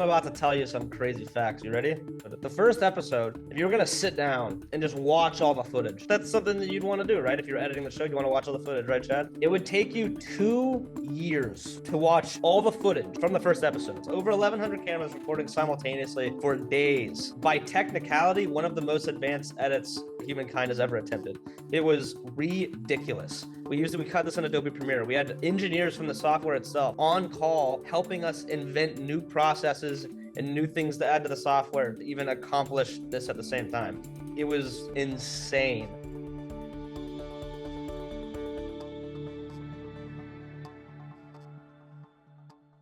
I'm about to tell you some crazy facts. You ready? The first episode, if you were gonna sit down and just watch all the footage, that's something that you'd want to do, right? If you're editing the show, you want to watch all the footage, right, Chad? It would take you 2 years to watch all the footage from the first episode. It's over 1,100 cameras recording simultaneously for days. By technicality, one of the most advanced edits humankind has ever attempted. It was ridiculous. We cut this in Adobe Premiere. We had engineers from the software itself on call helping us invent new processes and new things to add to the software to even accomplish this at the same time. It was insane.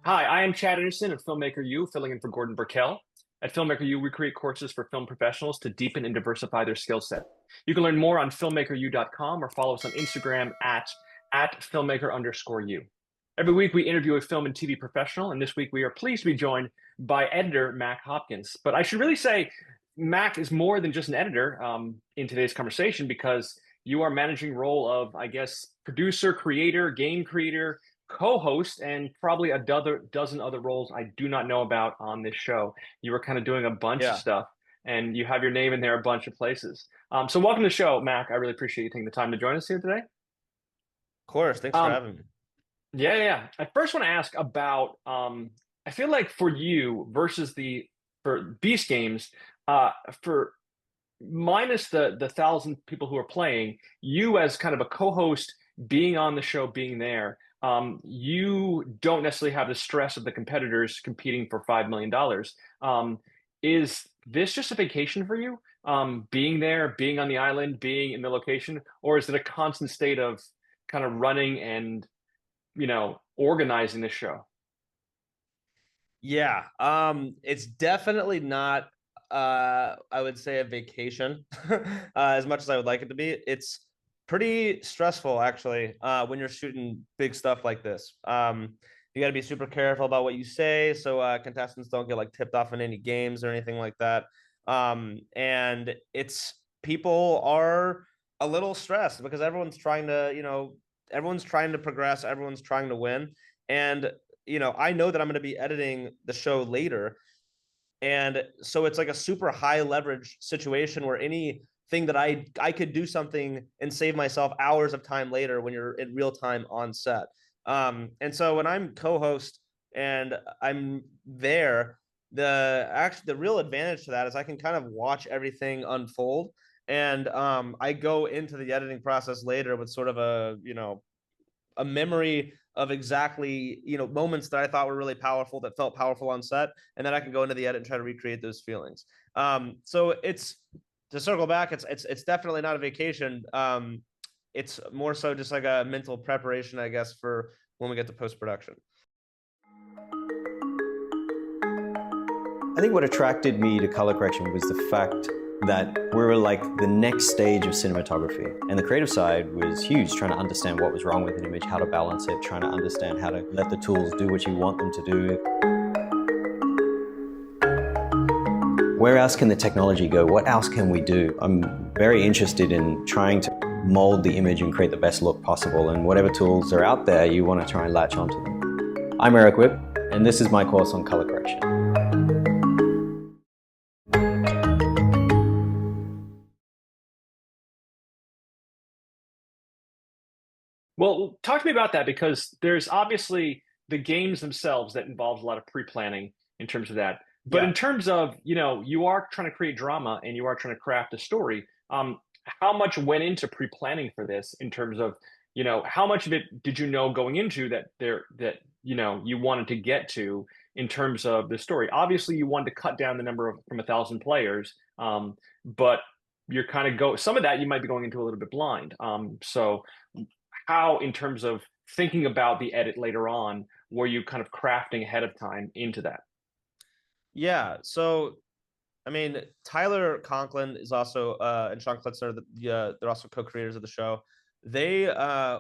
Hi, I am Chad Anderson at Filmmaker U, filling in for Gordon Burkell. At Filmmaker U, we create courses for film professionals to deepen and diversify their skill set. You can learn more on filmmakeru.com or follow us on Instagram at filmmaker_u. Every week, we interview a film and TV professional, and this week we are pleased to be joined by editor Mack Hopkins. But I should really say Mack is more than just an editor in today's conversation, because you are managing role of, I guess, producer, creator, game creator, co-host, and probably a dozen other roles I do not know about on this show. You were kind of doing a bunch of stuff, and you have your name in there a bunch of places. So welcome to the show, Mack. I really appreciate you taking the time to join us here today. Of course. Thanks for having me. Yeah. I first want to ask about, I feel like for you versus for Beast Games, for minus the 1,000 people who are playing, you as kind of a co-host, being on the show, being there, you don't necessarily have the stress of the competitors competing for $5 million. Is this just a vacation for you? Being there, being on the island, being in the location, or is it a constant state of kind of running and, organizing the show? Yeah, it's definitely not, I would say, a vacation as much as I would like it to be. It's pretty stressful, actually, when you're shooting big stuff like this. You got to be super careful about what you say, so contestants don't get like tipped off in any games or anything like that. And people are a little stressed because everyone's trying to progress, everyone's trying to win. And I know that I'm going to be editing the show later, and so it's like a super high leverage situation where anything that I could do something and save myself hours of time later when you're in real time on set. And so when I'm co-host and I'm there, the real advantage to that is I can kind of watch everything unfold. And I go into the editing process later with sort of a memory of exactly, moments that I thought were really powerful, that felt powerful on set. And then I can go into the edit and try to recreate those feelings. So to circle back, it's definitely not a vacation. It's more so just like a mental preparation, I guess, for when we get to post-production. I think what attracted me to color correction was the fact that we were like the next stage of cinematography. And the creative side was huge, trying to understand what was wrong with an image, how to balance it, trying to understand how to let the tools do what you want them to do. Where else can the technology go? What else can we do? I'm very interested in trying to mold the image and create the best look possible. And whatever tools are out there, you want to try and latch onto them. I'm Eric Whipp, and this is my course on color correction. Well, talk to me about that, because there's obviously the games themselves that involves a lot of pre-planning in terms of that. But in terms of, you are trying to create drama and you are trying to craft a story. How much went into pre-planning for this in terms of, how much of it did you know going into that you wanted to get to in terms of the story? Obviously, you wanted to cut down the number from 1,000 players, but you're kind of some of that you might be going into a little bit blind. So how, in terms of thinking about the edit later on, were you kind of crafting ahead of time into that? Yeah. So, I mean, Tyler Conklin is also, and Sean Klitzer, they're also co-creators of the show. They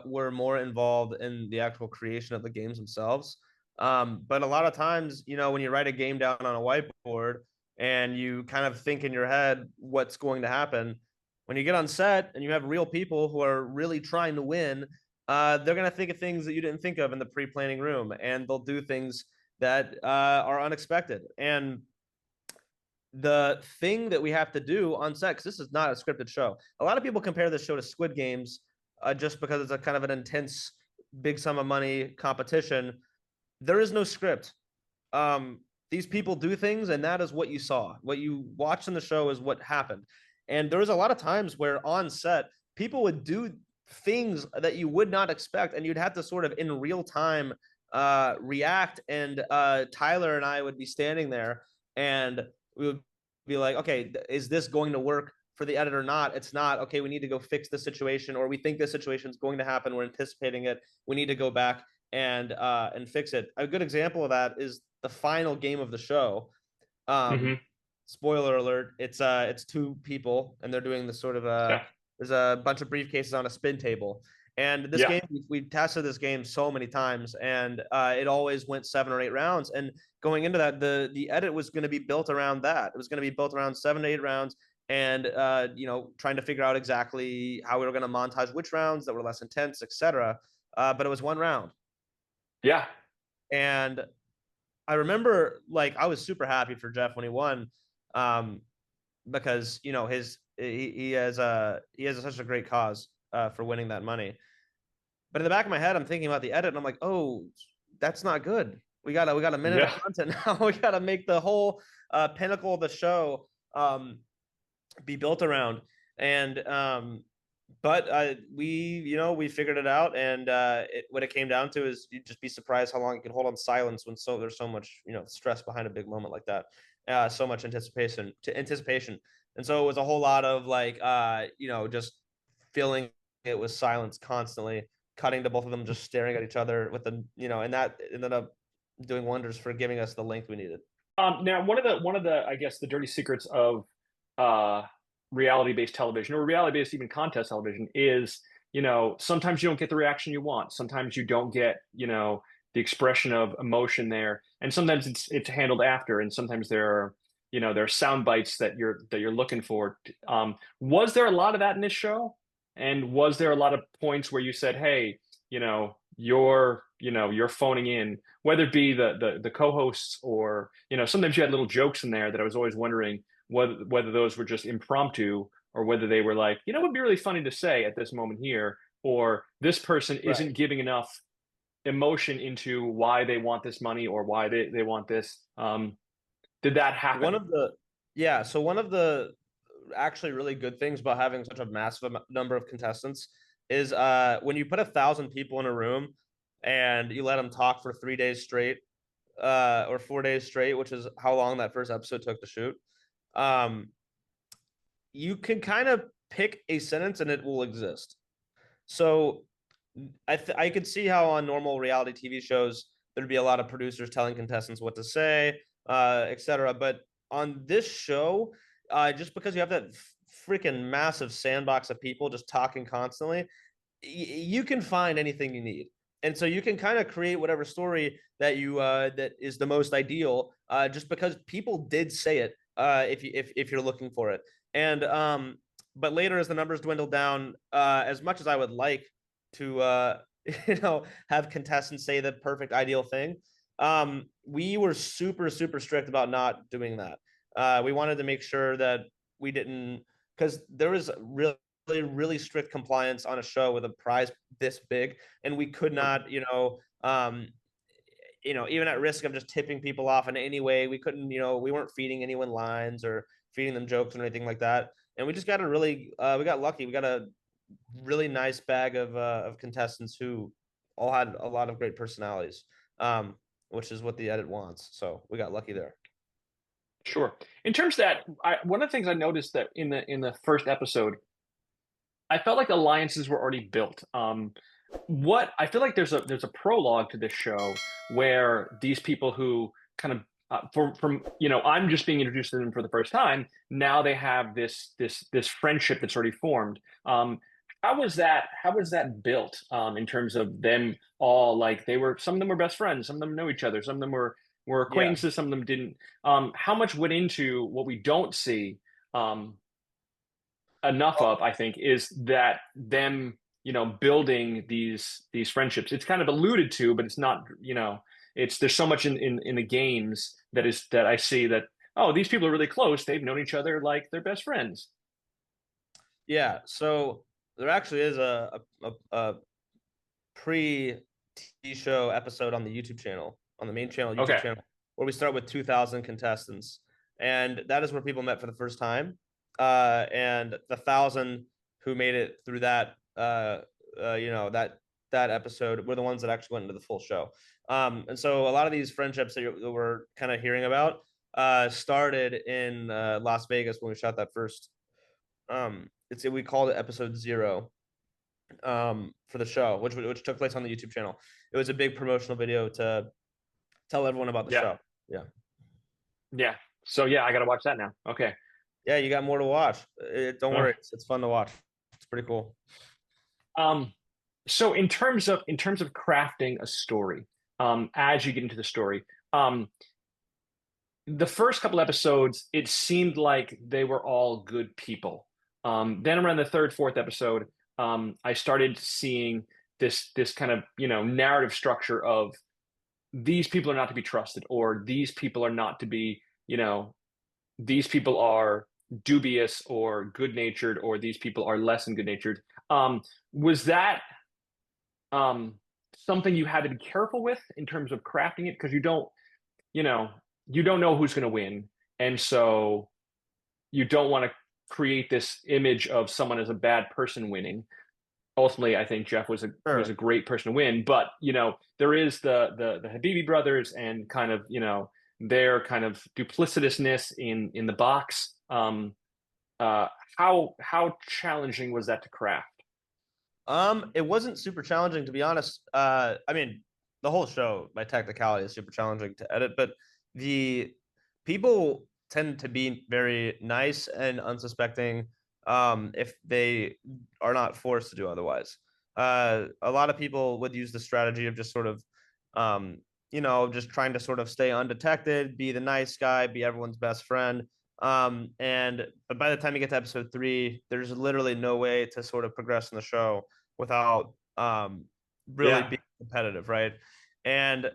were more involved in the actual creation of the games themselves. But a lot of times, when you write a game down on a whiteboard and you kind of think in your head what's going to happen, when you get on set and you have real people who are really trying to win, they're going to think of things that you didn't think of in the pre-planning room, and they'll do things that are unexpected. And the thing that we have to do on set, because this is not a scripted show. A lot of people compare this show to Squid Games just because it's a kind of an intense, big sum of money competition. There is no script. These people do things, and that is what you saw. What you watched in the show is what happened. And there was a lot of times where on set, people would do things that you would not expect, and you'd have to sort of in real time react. And Tyler and I would be standing there, and we would be like, okay, is this going to work for the edit or not? It's not. Okay, we need to go fix the situation, or we think this situation is going to happen. We're anticipating it. We need to go back and fix it. A good example of that is the final game of the show. Spoiler alert, it's two people, and they're doing this sort of there's a bunch of briefcases on a spin table. And this game, we tested this game so many times, and it always went 7 or 8 rounds. And going into that, the edit was going to be built around that. It was going to be built around 7 to 8 rounds, and trying to figure out exactly how we were going to montage which rounds that were less intense, etc. But it was 1 round. Yeah. And I remember, like, I was super happy for Jeff when he won, because he has such a great cause for winning that money. But in the back of my head, I'm thinking about the edit, and I'm like, oh, that's not good. We got a minute of content now. We got to make the whole pinnacle of the show be built around. And but we figured it out. And what it came down to is you'd just be surprised how long you can hold on silence when there's so much stress behind a big moment like that. So much anticipation. And so it was a whole lot of like just filling it with silence constantly, cutting to both of them just staring at each other with and that ended up doing wonders for giving us the length we needed. Now, one of the I guess the dirty secrets of reality-based television, or reality-based even contest television, is sometimes you don't get the reaction you want. Sometimes you don't get the expression of emotion there, and sometimes it's handled after, and sometimes there are sound bites that you're looking for. Was there a lot of that in this show? And was there a lot of points where you said, hey, you're phoning in, whether it be the co-hosts or, sometimes you had little jokes in there that I was always wondering whether those were just impromptu, or whether they were like, it would be really funny to say at this moment here, or this person isn't giving enough emotion into why they want this money or why they want this. Did that happen? One of the actually really good things about having such a massive number of contestants is when you put 1,000 people in a room and you let them talk for 3 days straight, or 4 days straight, which is how long that first episode took to shoot. You can kind of pick a sentence and it will exist. So I could see how on normal reality TV shows there'd be a lot of producers telling contestants what to say, etc. But on this show, just because you have that freaking massive sandbox of people just talking constantly, you can find anything you need. And so you can kind of create whatever story that that is the most ideal, just because people did say it, if you're looking for it. And but later, as the numbers dwindled down, as much as I would like to have contestants say the perfect ideal thing, we were super strict about not doing that. We wanted to make sure that we didn't, because there was really strict compliance on a show with a prize this big, and we could not, even at risk of just tipping people off in any way, we couldn't, we weren't feeding anyone lines or feeding them jokes or anything like that. And we just got we got lucky. We got a really nice bag of contestants who all had a lot of great personalities, which is what the edit wants. So we got lucky there. Sure. In terms of that, one of the things I noticed that in the first episode, I felt like alliances were already built. I feel like there's a prologue to this show where these people who kind of from I'm just being introduced to them for the first time. Now they have this friendship that's already formed. How was that built in terms of them all, like some of them were best friends, some of them know each other, some of them were acquaintances, some of them didn't. How much went into what we don't see enough of, I think, is that them building these friendships. It's kind of alluded to, but it's not there's so much in the games that I see that, oh, these people are really close. They've known each other like they're best friends. Yeah, so there actually is a pre-TV show episode on the YouTube channel, on the main channel YouTube Okay. channel, where we start with 2,000 contestants, and that is where people met for the first time. And the 1,000 who made it through that, that episode were the ones that actually went into the full show. And so a lot of these friendships that we're kind of hearing about started in Las Vegas when we shot that first. We called it episode 0 for the show, which took place on the YouTube channel. It was a big promotional video to tell everyone about the Yeah. show. Yeah. Yeah. So yeah, I got to watch that now. Okay. Yeah, you got more to watch. Don't worry, it's fun to watch. It's pretty cool. So in terms of crafting a story, as you get into the story, the first couple episodes, it seemed like they were all good people. Then around the third, fourth episode, I started seeing this kind of, narrative structure of these people are not to be trusted, or these people are not to be, these people are dubious or good natured, or these people are less than good natured. Was that something you had to be careful with in terms of crafting it? Because you don't know who's going to win, and so you don't want to create this image of someone as a bad person winning. Ultimately, I think Jeff was a great person to win, but there is the Habibi brothers and kind of their kind of duplicitousness in the box. How challenging was that to craft? It wasn't super challenging, to be honest. I mean, the whole show by technicality is super challenging to edit, but the people tend to be very nice and unsuspecting if they are not forced to do otherwise. A lot of people would use the strategy of just sort of just trying to sort of stay undetected, be the nice guy, be everyone's best friend. But by the time you get to episode 3, there's literally no way to sort of progress in the show without really being competitive, right? And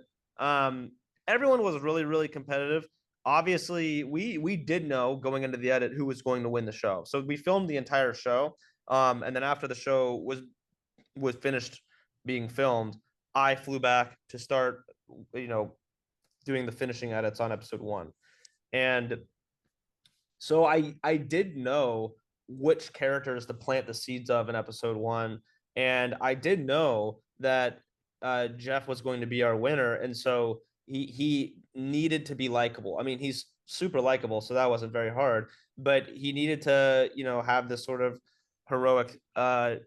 everyone was really, really competitive. Obviously, we did know going into the edit who was going to win the show. So we filmed the entire show. And then after the show was finished being filmed, I flew back to start, doing the finishing edits on episode 1. And so I did know which characters to plant the seeds of in episode 1. And I did know that Jeff was going to be our winner. And so he needed to be likable. I mean, he's super likable, so that wasn't very hard, but he needed to, have this sort of heroic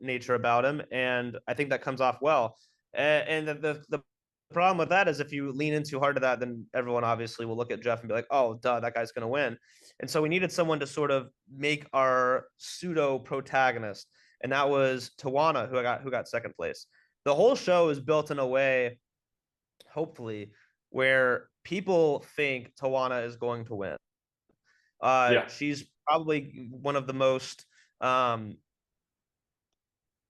nature about him. And I think that comes off well. And the problem with that is if you lean in too hard to that, then everyone obviously will look at Jeff and be like, oh, duh, that guy's going to win. And so we needed someone to sort of make our pseudo protagonist. And that was Tawana, who got second place. The whole show is built in a way, hopefully, where people think Tawana is going to win. She's probably one of the most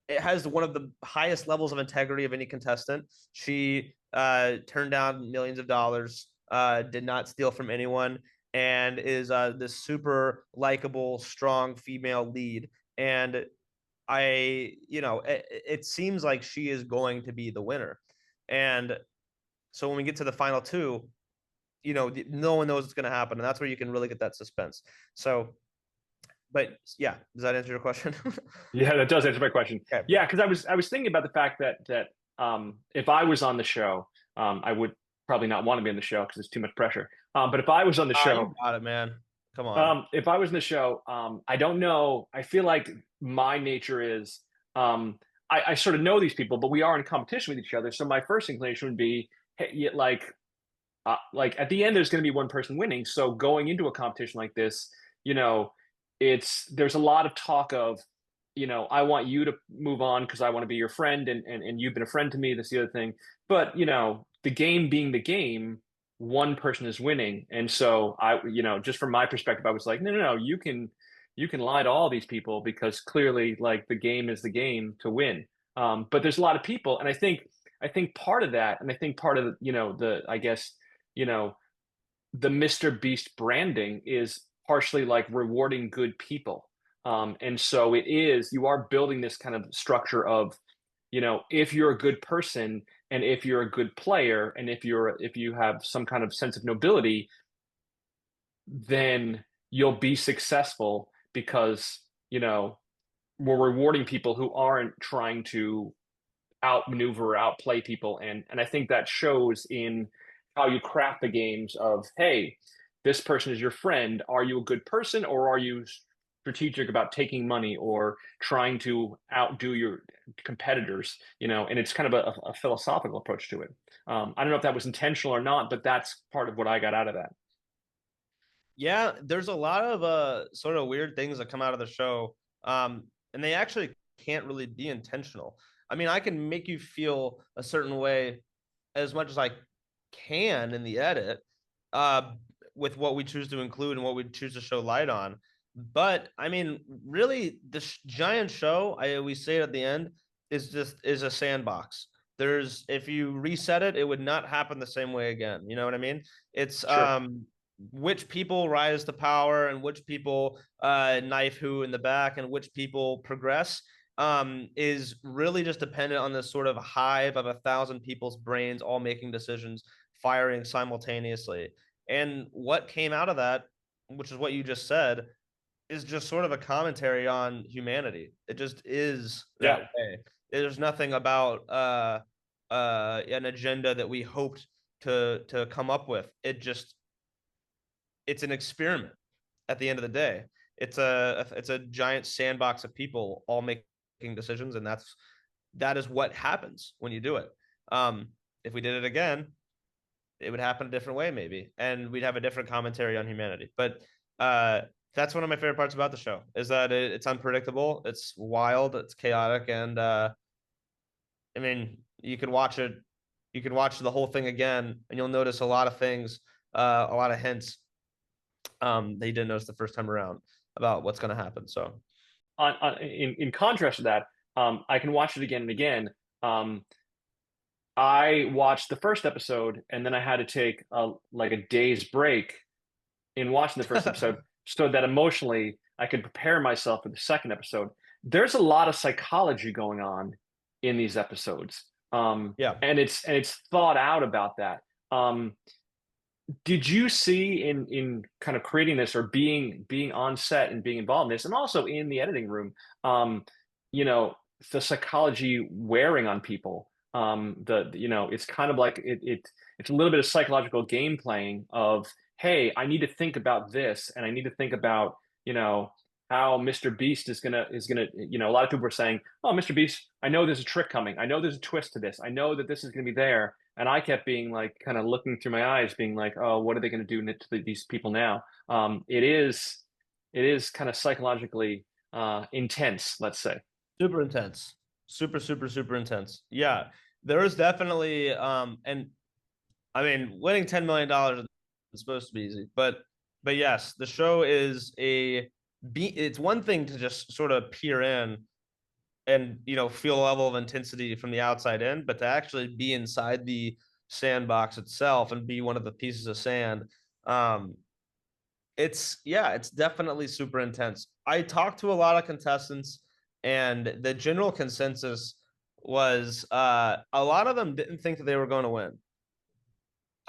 it has one of the highest levels of integrity of any contestant. She turned down millions of dollars, did not steal from anyone, and is this super likable, strong female lead. And it seems like she is going to be the winner. And so when we get to the final 2, no one knows what's going to happen, and that's where you can really get that suspense. So, but yeah, does that answer your question? Yeah, that does answer my question. Okay. Yeah, because I was thinking about the fact that if I was on the show, I would probably not want to be on the show because it's too much pressure. But if I was on the show, you got it, man. Come on. If I was in the show, I don't know. I feel like my nature is I sort of know these people, but we are in competition with each other. So my first inclination would be, hey, like at the end, there's going to be one person winning. So going into a competition like this, there's a lot of talk of, I want you to move on because I want to be your friend, and you've been a friend to me. That's the other thing. But the game being the game, one person is winning, and so I, just from my perspective, I was like, no, you can lie to all these people because clearly, like, the game is the game to win. But there's a lot of people, and I think I think part of that, and I think part of the I guess you know the Mr. Beast branding is partially like rewarding good people. And so you are building this kind of structure of, if you're a good person and if you're a good player and if you have some kind of sense of nobility, then you'll be successful because, we're rewarding people who aren't trying to outmaneuver or outplay people. And I think that shows in how you craft the games of, hey, this person is your friend. Are you a good person, or are you strategic about taking money or trying to outdo your competitors? And it's kind of a philosophical approach to it. I don't know if that was intentional or not, but that's part of what I got out of that. Yeah, there's a lot of sort of weird things that come out of the show. And they actually can't really be intentional. I mean, I can make you feel a certain way as much as I can in the edit, with what we choose to include and what we choose to show light on. But I mean, really, this giant show, we say it at the end, is a sandbox. If you reset it, it would not happen the same way again. You know what I mean? It's Sure. which people rise to power and which people knife who in the back and which people progress, is really just dependent on this sort of hive of 1,000 people's brains all making decisions, firing simultaneously. And what came out of that, which is what you just said, is just sort of a commentary on humanity. It just is that Yeah. way. There's nothing about an agenda that we hoped to come up with. It's an experiment at the end of the day. It's a giant sandbox of people all making decisions, and that is what happens when you do it. If we did it again, it would happen a different way, maybe, and we'd have a different commentary on humanity. But that's one of my favorite parts about the show, is that it's unpredictable, it's wild, it's chaotic, and I mean, you could watch the whole thing again, and you'll notice a lot of things, a lot of hints that you didn't notice the first time around about what's going to happen. So, In contrast to that, I can watch it again and again. I watched the first episode, and then I had to take a day's break in watching the first episode so that emotionally I could prepare myself for the second episode. There's a lot of psychology going on in these episodes. yeah. And it's thought out about that. Did you see in kind of creating this or being on set and being involved in this, and also in the editing room, the psychology wearing on people? It's kind of like it's a little bit of psychological game playing of, hey, I need to think about this, and I need to think about how Mr. Beast is gonna a lot of people are saying, oh, Mr. Beast, I know there's a trick coming, I know there's a twist to this, I know that this is gonna be there. And I kept being like, kind of looking through my eyes, being like, oh, what are they going to do to these people now? It is kind of psychologically intense, let's say. Super intense. Super intense. Yeah. There is definitely and I mean, winning $10 million is supposed to be easy, but yes, the show it's one thing to just sort of peer in and feel a level of intensity from the outside in, but to actually be inside the sandbox itself and be one of the pieces of sand, it's definitely super intense. I talked to a lot of contestants, and the general consensus was a lot of them didn't think that they were going to win.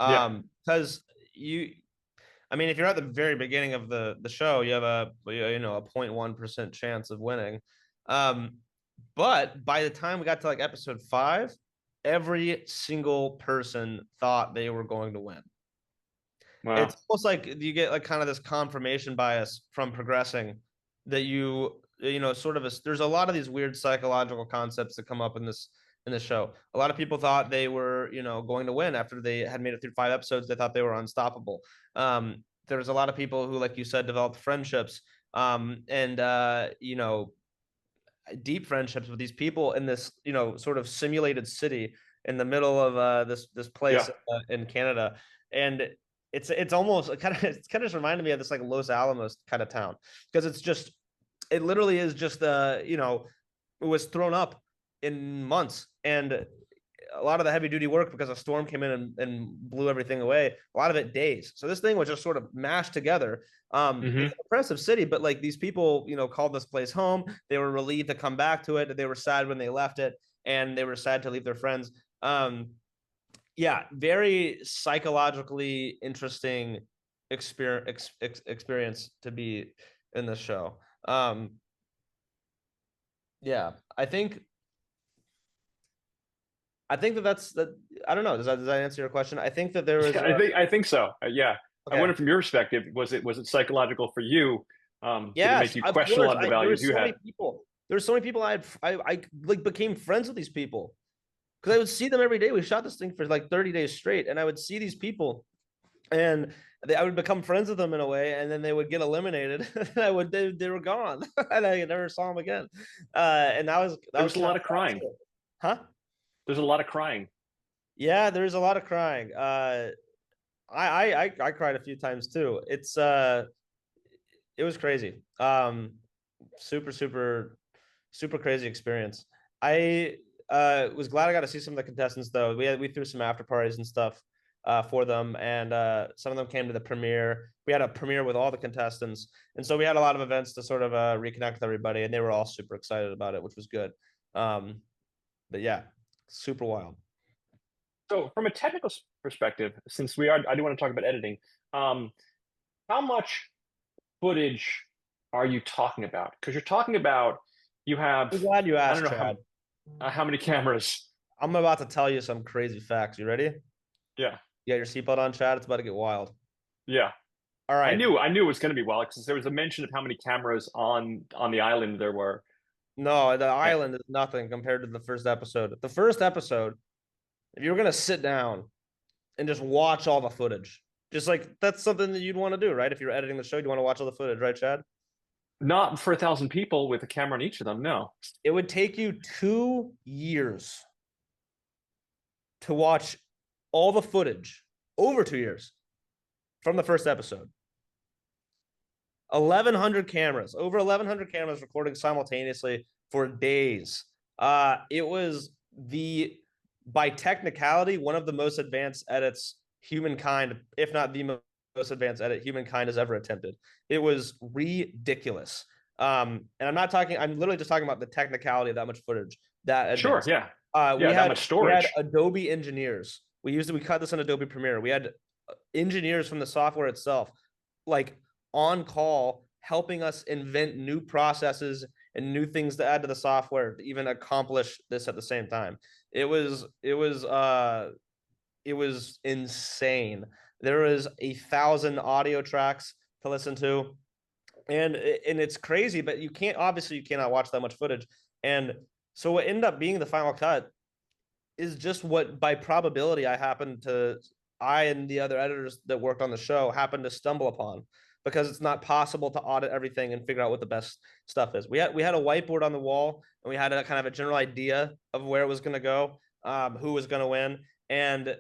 Yeah. Because I mean, if you're at the very beginning of the show, you have a 0.1% chance of winning. But by the time we got to like episode 5, every single person thought they were going to win. Wow. It's almost like you get like kind of this confirmation bias from progressing that there's a lot of these weird psychological concepts that come up in this show. A lot of people thought they were, going to win after they had made it through 5 episodes. They thought they were unstoppable. There was a lot of people who, like you said, developed friendships, and deep friendships with these people in this, sort of simulated city in the middle of this place Yeah. in Canada. And it's almost it's kind of reminded me of this like Los Alamos kind of town, because it literally is just it was thrown up in months, and a lot of the heavy duty work, because a storm came in and blew everything away, a lot of it days. So this thing was just sort of mashed together. It's an impressive city, but like these people, you know, called this place home. They were relieved to come back to it. They were sad when they left it, and they were sad to leave their friends. Yeah, very psychologically interesting experience to be in the show. Yeah, I think that's that. I don't know. Does that answer your question? I think that there was. I think so. Yeah. Okay. I wonder from your perspective, was it psychological for you? Did it make you question a lot of the values you had? There were so many people I like became friends with these people, because I would see them every day. We shot this thing for like 30 days straight, and I would see these people, and I would become friends with them in a way, and then they would get eliminated. And they were gone, and I never saw them again. And that was a lot of crying. Huh? There's a lot of crying. Yeah, there's a lot of crying. I cried a few times too. It was crazy. Super crazy experience. I was glad I got to see some of the contestants though. We threw some after parties and stuff for them, and some of them came to the premiere. We had a premiere with all the contestants, and so we had a lot of events to sort of reconnect with everybody, and they were all super excited about it, which was good. But yeah, super wild. So from a technical perspective, since I do want to talk about editing, how much footage are you talking about? Because you're talking about, you have, I'm glad you asked, I don't know Chad. how many cameras. I'm about to tell you some crazy facts. You ready? Yeah. You got your seatbelt on, Chad? It's about to get wild. Yeah. All right. I knew it was going to be wild, because there was a mention of how many cameras on the island there were. No, the island is nothing compared to the first episode. The first episode, if you were gonna sit down and just watch all the footage, just like that's something that you'd want to do, right? If you're editing the show, you want to watch all the footage, right, Chad? Not for 1,000 people with a camera on each of them, no. It would take you 2 years to watch all the footage, over 2 years, from the first episode. 1,100 cameras, over 1,100 cameras recording simultaneously for days. It was by technicality, one of the most advanced edits humankind, if not the most advanced edit humankind has ever attempted. It was ridiculous. And I'm literally just talking about the technicality of that much footage. Sure, yeah. We had that much storage. We had Adobe engineers. We cut this in Adobe Premiere. We had engineers from the software itself, like on call, helping us invent new processes and new things to add to the software to even accomplish this at the same time. It was insane. There was 1,000 audio tracks to listen to, and it's crazy, but you cannot watch that much footage. And so what ended up being the final cut is just what, by probability, I and the other editors that worked on the show happened to stumble upon, because it's not possible to audit everything and figure out what the best stuff is. We had a whiteboard on the wall, and we had a kind of a general idea of where it was going to go, who was going to win. And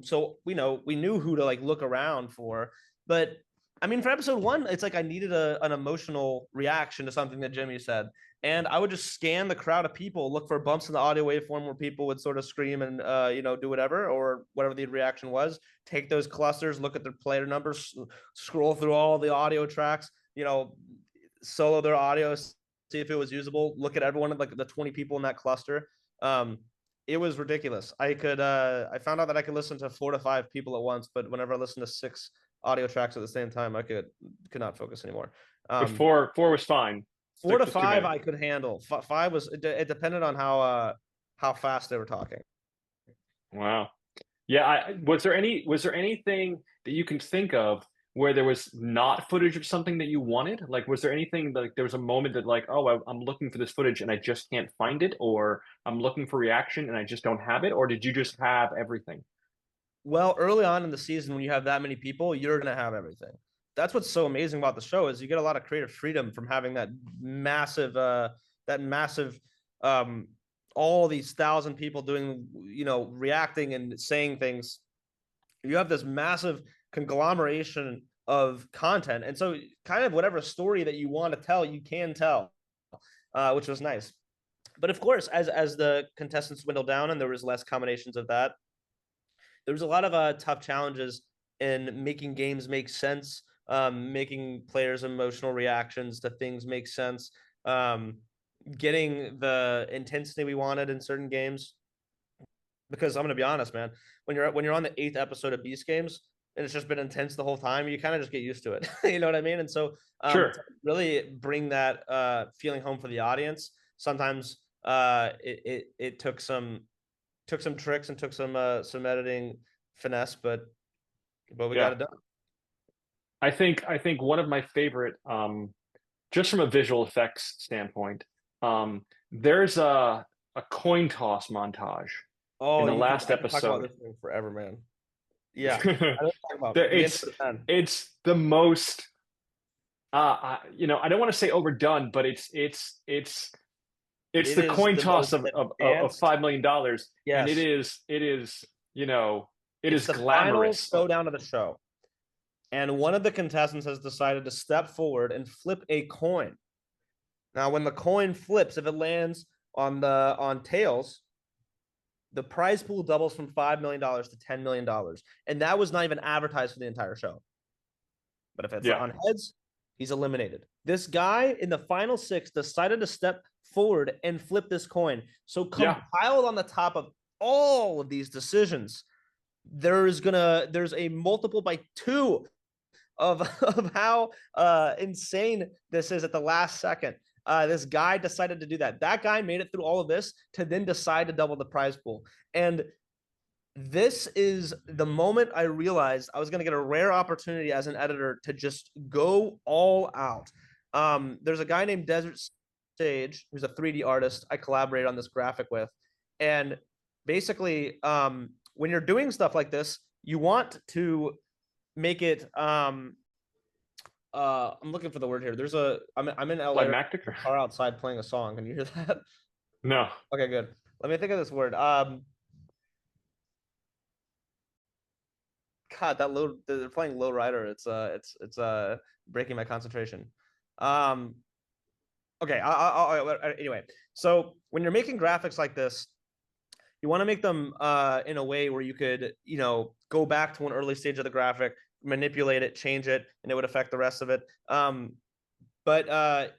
so we knew who to like look around for. But I mean, for episode 1, it's like I needed an emotional reaction to something that Jimmy said. And I would just scan the crowd of people, look for bumps in the audio waveform where people would sort of scream and, do whatever, or whatever the reaction was, take those clusters, look at their player numbers, scroll through all the audio tracks, solo their audio, see if it was usable, look at everyone, like the 20 people in that cluster. It was ridiculous. I found out that I could listen to 4 to 5 people at once, but whenever I listened to 6 audio tracks at the same time, I could not focus anymore. But four was fine. 4 to 5 I could handle. 5 was, it depended on how fast they were talking. Wow. Yeah. Was there anything that you can think of where there was not footage of something that you wanted? Like, was there anything like there was a moment that like, oh, I'm looking for this footage and I just can't find it, or I'm looking for reaction and I just don't have it, or did you just have everything? Well, early on in the season, when you have that many people, you're going to have everything. That's what's so amazing about the show, is you get a lot of creative freedom from having that massive, all these 1,000 people doing, reacting and saying things. You have this massive conglomeration of content. And so kind of whatever story that you want to tell, you can tell, which was nice. But of course, as the contestants dwindled down and there was less combinations of that, there was a lot of tough challenges in making games make sense, making players' emotional reactions to things make sense, um, getting the intensity we wanted in certain games. Because I'm gonna be honest, man, when you're on the 8th episode of Beast Games and it's just been intense the whole time, you kind of just get used to it. You know what I mean? And so Sure. to really bring that feeling home for the audience, sometimes it took some tricks and took some editing finesse, but we got Yeah. it done. I think one of my favorite, just from a visual effects standpoint, there's a coin toss montage in Oh, the last I can talk about episode. this thing forever, man. Yeah, I don't talk about the end It's of the 10. it's the most I don't want to say overdone, but it's It the is coin the toss most of advanced. $5 million, and Yes, it it's is the final glamorous. showdown of the show. And one of the contestants has decided to step forward and flip a coin. Now, when the coin flips, if it lands on tails, the prize pool doubles from $5 million to $10 million, and that was not even advertised for the entire show. But if it's Yeah, on heads, he's eliminated. This guy in the final 6 decided to step forward and flip this coin. So yeah, compiled on the top of all of these decisions, there's a multiple by 2 of how insane this is at the last second. This guy decided to do that. That guy made it through all of this to then decide to double the prize pool. And this is the moment I realized I was going to get a rare opportunity as an editor to just go all out. There's a guy named Desert Sage who's a 3D artist I collaborated on this graphic with. And basically, when you're doing stuff like this, you want to make it I'm looking for the word here. I'm in LA, Blackmagic. car outside playing a song. Can you hear that? No, Okay, good. Let me think of this word. God, that low they're playing low rider. It's breaking my concentration. Um okay, anyway. So when you're making graphics like this, you want to make them in a way where you could, go back to an early stage of the graphic, manipulate it, change it, and it would affect the rest of it. But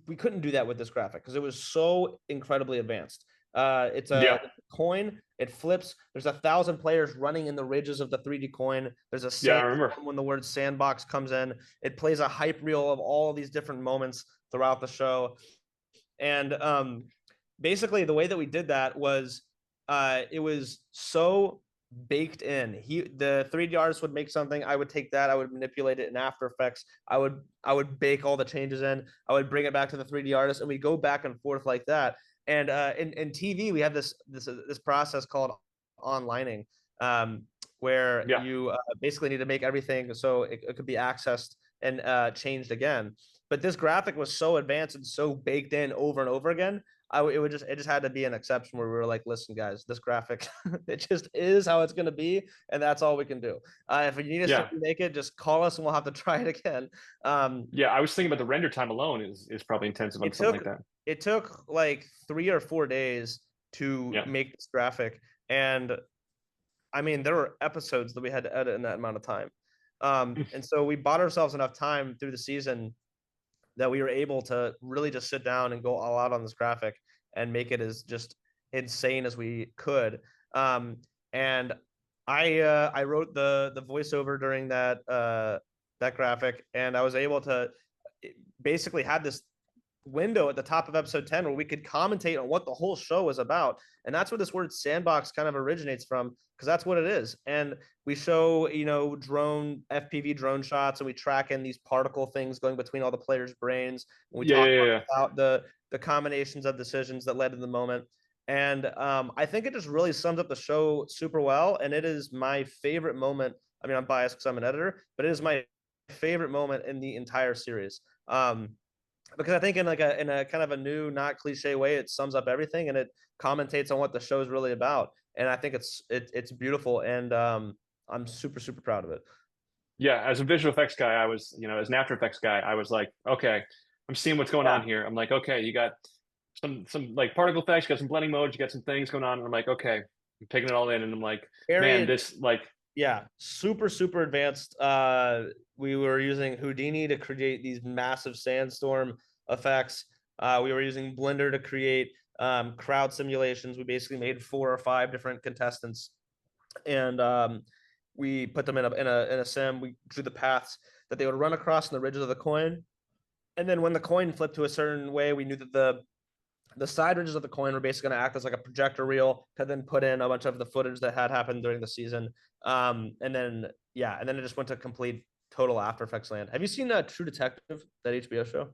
we couldn't do that with this graphic because it was so incredibly advanced. It's yeah, a coin. It flips. There's 1,000 players running in the ridges of the 3D coin. There's a yeah, I sand remember. when the word sandbox comes in. It plays a hype reel of all of these different moments throughout the show. And basically, the way that we did that was it was so baked in. The 3D artist would make something, I would take that, I would manipulate it in After Effects. I would bake all the changes in. I would bring it back to the 3D artist, and we go back and forth like that. And in TV, we have this process called onlining, where Yeah, you basically need to make everything so it could be accessed and changed again. But this graphic was so advanced and so baked in over and over again. It just had to be an exception where we were like, listen, guys, this graphic, it just is how it's going to be, and that's all we can do. If you need us to yeah, remake it, just call us and we'll have to try it again. yeah. I was thinking about the render time alone is probably intensive on it something took like that. it took like 3 or 4 days to Yeah, make this graphic, and I mean, there were episodes that we had to edit in that amount of time. And so we bought ourselves enough time through the season that we were able to really just sit down and go all out on this graphic and make it as just insane as we could. And I wrote the voiceover during that graphic, and I was able to basically have this window at the top of episode 10 where we could commentate on what the whole show is about. And that's where this word sandbox kind of originates from, because that's what it is. And we show, drone FPV drone shots, and we track in these particle things going between all the players' brains. And we yeah, talk yeah, yeah. about the combinations of decisions that led to the moment. And I think it just really sums up the show super well. And it is my favorite moment. I mean, I'm biased because I'm an editor, but it is my favorite moment in the entire series. Because I think in a kind of a new, not cliche way, it sums up everything and it commentates on what the show is really about. And I think it's beautiful, and I'm super super proud of it. Yeah, as a visual effects guy, as an After Effects guy, I was like, okay, I'm seeing what's going Yeah, on here. I'm like, okay, you got some like particle effects, you got some blending modes, you got some things going on, and I'm like, okay, I'm taking it all in, and I'm like, man, this like yeah, super advanced. We were using Houdini to create these massive sandstorm effects. We were using Blender to create crowd simulations. We basically made 4 or 5 different contestants, and we put them in a sim. We drew the paths that they would run across in the ridges of the coin, and then when the coin flipped to a certain way, we knew that the side ridges of the coin were basically going to act as like a projector reel to then put in a bunch of the footage that had happened during the season. And then it just went to complete total After Effects land. Have you seen True Detective, that HBO show?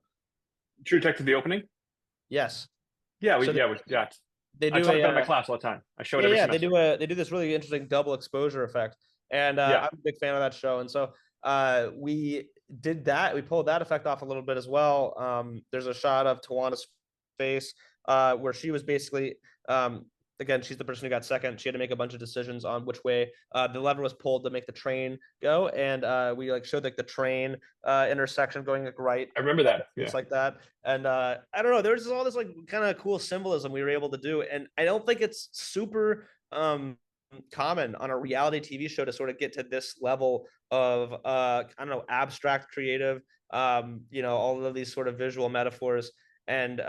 True Detective, the opening. Yes. Yeah, So they I do talk about it in my class all the time. I show it every semester. they do this really interesting double exposure effect, and Yeah. I'm a big fan of that show. And so we did that. We pulled that effect off a little bit as well. There's a shot of Tawana's face where she was basically again, she's the person who got second. She had to make a bunch of decisions on which way the lever was pulled to make the train go, and we like showed like the train intersection going like right. I remember that. It's like that, and I don't know. There's all this like kind of cool symbolism we were able to do, and I don't think it's super common on a reality TV show to sort of get to this level of I don't know, abstract creative, all of these sort of visual metaphors, and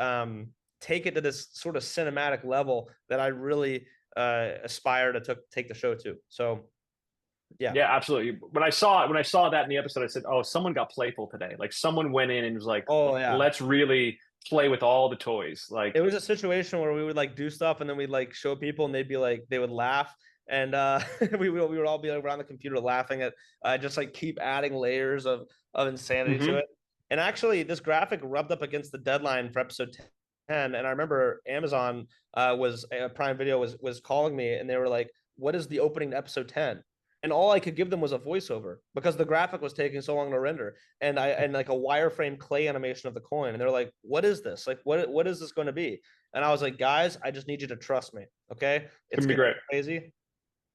take it to this sort of cinematic level that I really aspire to take the show to. So yeah, absolutely. When I saw that in the episode, I said, oh, someone got playful today. Like someone went in and was like, oh yeah, let's really play with all the toys. Like it was a situation where we would like do stuff and then we'd like show people and they'd be like, they would laugh, and we would all be like around the computer laughing at just like keep adding layers of insanity to it. And actually this graphic rubbed up against the deadline for episode 10, and I remember Amazon Prime Video was calling me, and they were like, what is the opening to episode 10? And all I could give them was a voiceover because the graphic was taking so long to render, and like a wireframe clay animation of the coin, and they're like, what is this? Like what is this going to be? And I was like, guys, I just need you to trust me, okay? It's gonna be great. Crazy,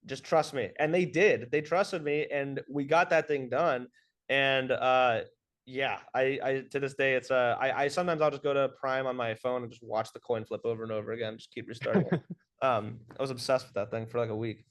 just trust me. And they did. They trusted me, and we got that thing done. And yeah, I to this day, it's I sometimes I'll just go to Prime on my phone and just watch the coin flip over and over again, just keep restarting it. I was obsessed with that thing for like a week.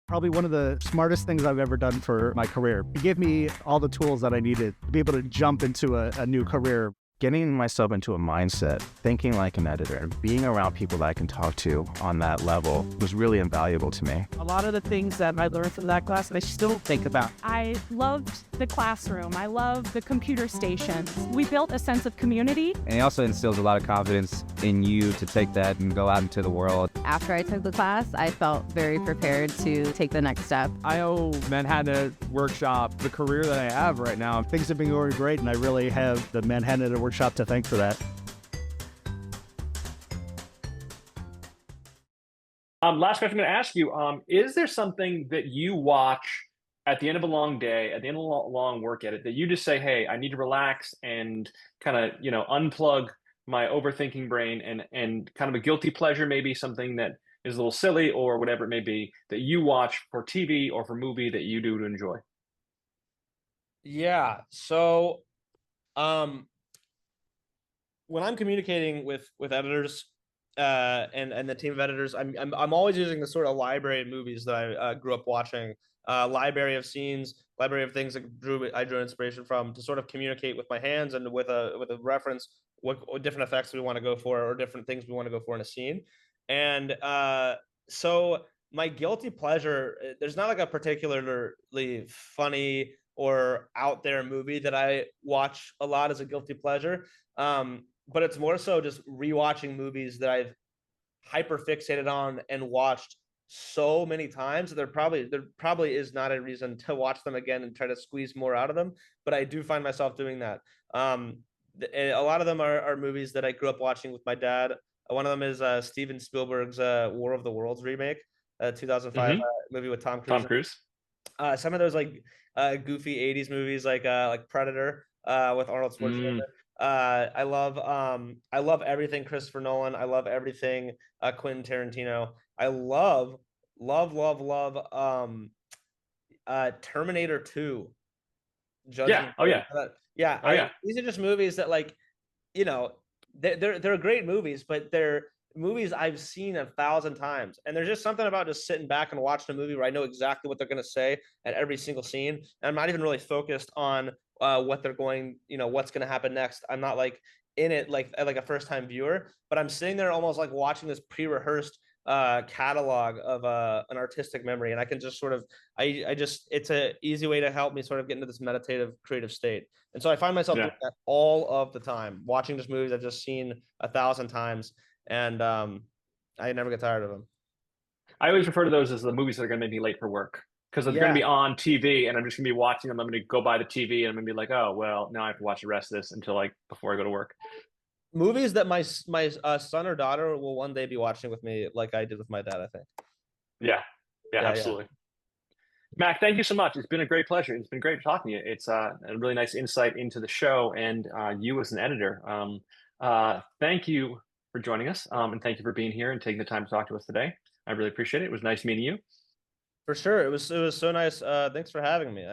Probably one of the smartest things I've ever done for my career. It gave me all the tools that I needed to be able to jump into a new career. Getting myself into a mindset, thinking like an editor, and being around people that I can talk to on that level was really invaluable to me. A lot of the things that I learned from that class, I still think about. I loved the classroom. I loved the computer stations. We built a sense of community. And it also instills a lot of confidence in you to take that and go out into the world. After I took the class, I felt very prepared to take the next step. I owe Manhattan Workshop the career that I have right now. Things have been going great, and I really have the Manhattan Workshop to thank for that. Last question I'm going to ask you, is there something that you watch at the end of a long day, at the end of a long work edit, that you just say, hey, I need to relax and kind of, unplug my overthinking brain, and kind of a guilty pleasure, maybe something that is a little silly or whatever it may be, that you watch for TV or for movie that you do to enjoy? Yeah. So when I'm communicating with editors and the team of editors, I'm always using the sort of library of movies that I grew up watching, library of scenes, library of things that I drew inspiration from, to sort of communicate with my hands and with a reference what different effects we want to go for or different things we want to go for in a scene. And so my guilty pleasure, there's not like a particularly funny or out there movie that I watch a lot as a guilty pleasure. But it's more so just rewatching movies that I've hyper fixated on and watched so many times that there probably is not a reason to watch them again and try to squeeze more out of them. But I do find myself doing that. A lot of them are movies that I grew up watching with my dad. One of them is Steven Spielberg's War of the Worlds remake, 2005 movie with Tom Cruise. Some of those like goofy 80s movies like Predator with Arnold Schwarzenegger. I love everything Christopher Nolan. I love everything Quentin Tarantino. I love Terminator 2. Yeah. Oh yeah. These are just movies that, like, they're great movies, but they're movies I've seen 1,000 times. And there's just something about just sitting back and watching a movie where I know exactly what they're going to say at every single scene. And I'm not even really focused on what they're going, what's going to happen next. I'm not like in it like a first time viewer, but I'm sitting there almost like watching this pre-rehearsed catalog of an artistic memory. And I can just sort of, it's a easy way to help me sort of get into this meditative creative state. And so I find myself doing that all of the time, watching just movies I've just seen 1,000 times. And I never get tired of them. I always refer to those as the movies that are going to make me late for work, because they're going to be on TV and I'm just going to be watching them. I'm going to go by the TV and I'm going to be like, oh, well, now I have to watch the rest of this until like before I go to work. Movies that my son or daughter will one day be watching with me, like I did with my dad, I think. Yeah, absolutely. Mack, thank you so much. It's been a great pleasure. It's been great talking to you. It's a really nice insight into the show and you as an editor. Thank you for joining us, and thank you for being here and taking the time to talk to us today. I really appreciate it. It was nice meeting you. For sure, it was so nice. Thanks for having me.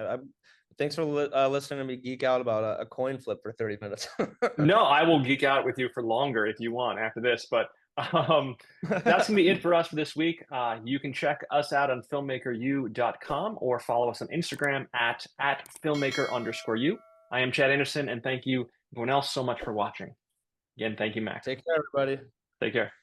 Thanks for listening to me geek out about a coin flip for 30 minutes. No, I will geek out with you for longer if you want after this, but that's gonna be it for us for this week. You can check us out on filmmakeru.com or follow us on Instagram at filmmaker_u. I am Chad Anderson, and thank you everyone else so much for watching. Again, thank you, Max. Take care, everybody. Take care.